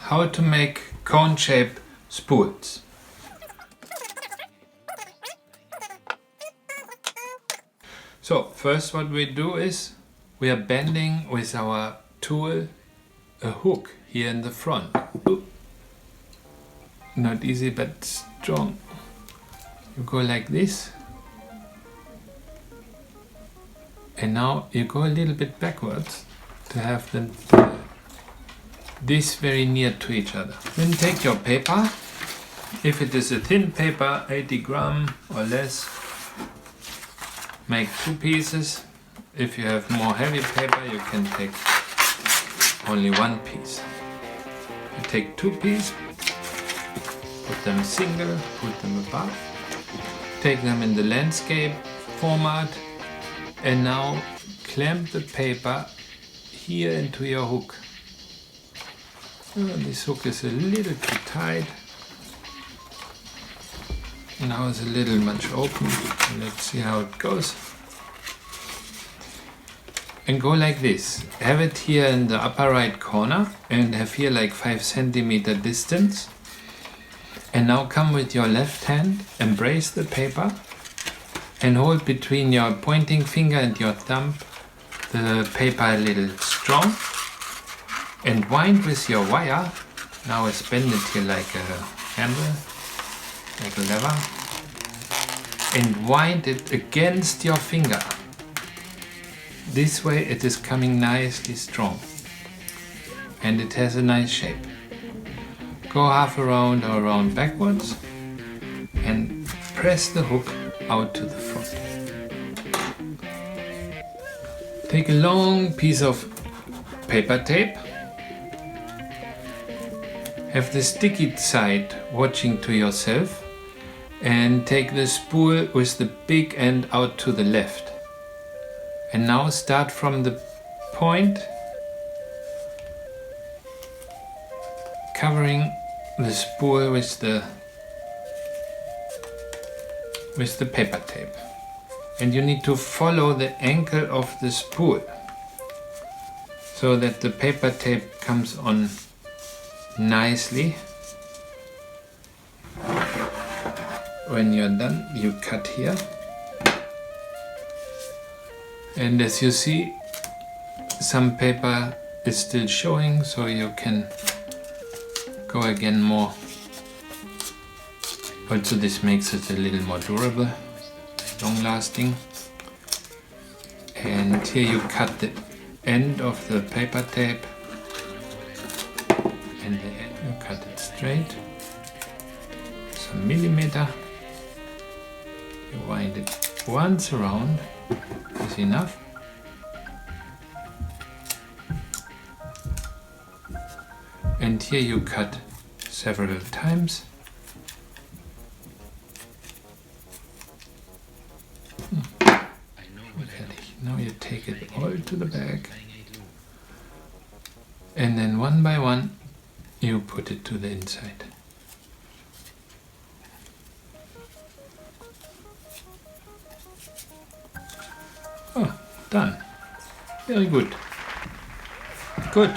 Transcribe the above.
How to make cone shape spools. So first what we do is we are bending with our tool a hook here in the front. Not easy but strong. You go like this. And now you go a little bit backwards to have them this very near to each other. Then take your paper. If it is a thin paper, 80 grams or less, make 2 pieces. If you have more heavy paper, you can take only 1 piece. You take 2 pieces, put them single, put them above, take them in the landscape format, and now clamp the paper here into your hook. This hook is a little too tight. Now it's a little much open. Let's see how it goes. And go like this. Have it here in the upper right corner and have here like 5 centimeter distance. And now come with your left hand, embrace the paper and hold between your pointing finger and your thumb the paper a little strong. And wind with your wire. Now it's bend it here like a handle, like a lever. And wind it against your finger. This way it is coming nicely strong. And it has a nice shape. Go half around or around backwards. And press the hook out to the front. Take a long piece of paper tape. Have the sticky side watching to yourself and take the spool with the big end out to the left. And now start from the point, covering the spool with the paper tape. And you need to follow the ankle of the spool so that the paper tape comes on nicely. When you're done, you cut here. And as you see, some paper is still showing, so you can go again more. Also, this makes it a little more durable, long lasting. And here you cut the end of the paper tape. And the end, you cut it straight, some millimeter. You wind it once around, is enough. And here you cut several times. Now you take it all to the back. And then one by one, you put it to the inside. Oh, done. Very good. Good.